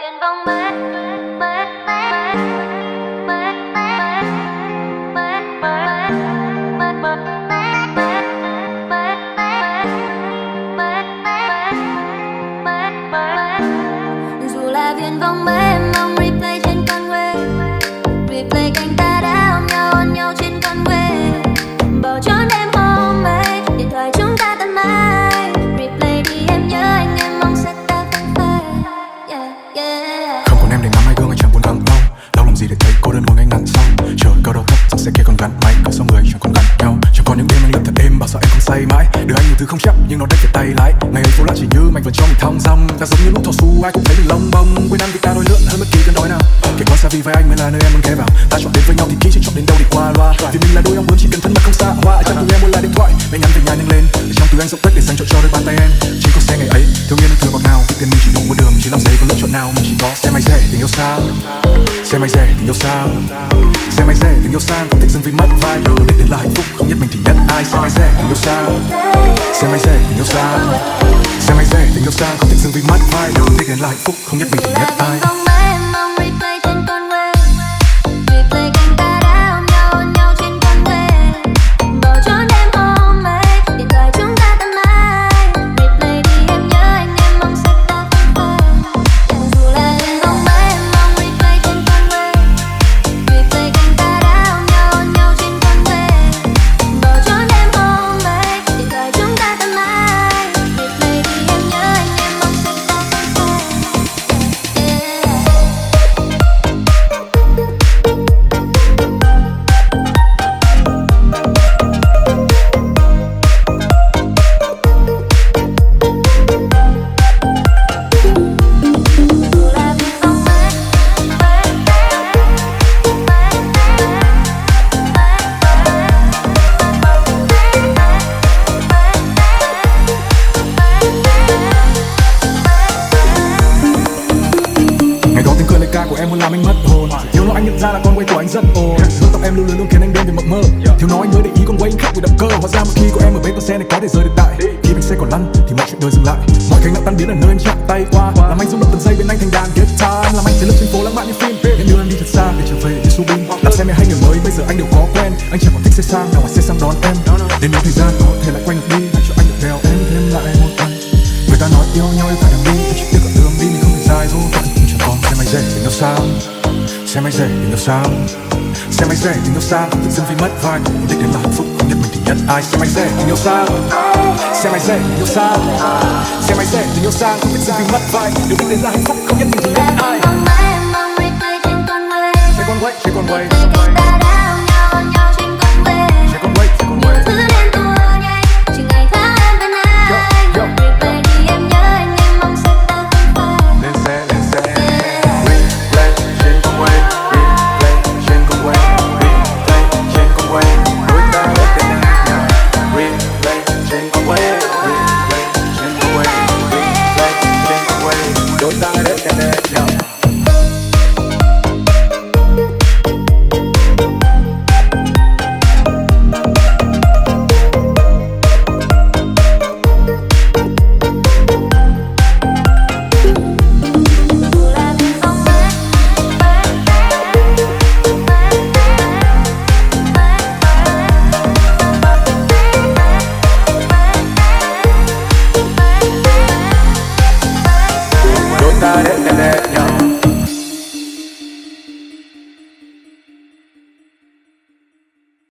viền vông mê mê mê mê dù là viền vông mê mong replay trên con Guây, replay cánh ta đã ôm nhau trên con Guây, bầu tròn đêm hôm ấy điện thoại chúng ta tắt máy, replay đi em nhớ anh em mong sẽ ta không phai. Không còn em để ngắm hai gương anh chẳng buồn vắng lâu làm gì để thấy cô đơn ngồi ngay ngắn sau chờ câu đầu cấp rằng sẽ kia còn gắn máy cửa sau người chẳng còn gắn nhau, chẳng còn những đêm anh lượn thật êm bảo sao em không say mãi, đưa anh nhiều thứ không chắc nhưng nó đây phải tay lái, ngày ấy phố lạ chỉ như mạnh vẫn cho mình thong dong, ta giống như lúc thò su ai cũng thấy mình lông bông, quên ăn vì ta đôi lượn hơn bất kỳ cơn đói nào, kể qua xa vì với anh mới là nơi em muốn ghé vào, ta chọn đến với nhau thì kỹ chứ chọn đến đâu thì qua loa, vì mình là đôi ong bướm chỉ cần thân mà không xa hoa, trong túi em muốn là điện thoại mẹ nhắn về nhà nhanh lên, để trong túi anh rộng tuếch để dành cho đôi bàn tay em, chỉ có xe ngày ấy thiếu niên thường ngọt ngào, tiền mình chỉ đủ một đường chỉ làm giấy có lựa chọn nào, mình chỉ có xe máy rẻ tình yêu sao, xe máy rẻ tình yêu sao, xe máy rẻ tình yêu sang không thích dừng vì mất vai, đích đến là hạnh phúc không nhất mình thì nhất ai, xe máy rẻ tình yêu sao, xe máy rẻ tình yêu sao, xe máy rẻ tình yêu sang không thích dừng vì mất vai, đích đến là hạnh phúc không nhất mình thì nhất ai. Của em muốn làm anh mất hồn, thiếu nó anh nhận ra là con Guây của anh rất ồn, hương tóc em lưu luyến luôn khiến anh đêm về mộng mơ, thiếu nó anh mới để ý con Guây anh khác với động cơ, hóa ra một khi có em ở bên con xe này có thể rời được tại, khi mình xe còn lăn thì mọi chuyện đời dừng lại, mọi cánh nặng tan biến ở nơi em chạm tay qua, làm anh rung động từng giây bên anh thành đàn guitar, làm anh sẽ lướt trên phố lãng mạn như phim, em đưa em đi thật xa để trở về như su binh, đạp xe mẹ hay người mới bây giờ anh đều có quen, anh chẳng còn thích xe sang nào ngoài xe sang đón em, đến nếu thời gian có thể lại quay ngược đi, hãy cho anh được theo em thêm lại một lần, người ta nói yêu nhau yêu phải đường đi, chỉ tiếc con đường đi mình không thể dài dỗ vẫn chẳng còn xe máy rẻ tình yêu sao. Xe máy rẻ tình yêu sao, xe máy rẻ tình yêu sao không tự dưng vì mất vai, đích đến là hạnh phúc không nhất mình thì nhất ai, xe máy rẻ tình yêu sao, xe máy rẻ tình yêu sao, xe máy rẻ tình yêu sao không tự dưng vì mất vai, điều đích đến là hạnh phúc không nhất mình thì nhất ai. Xe con Guây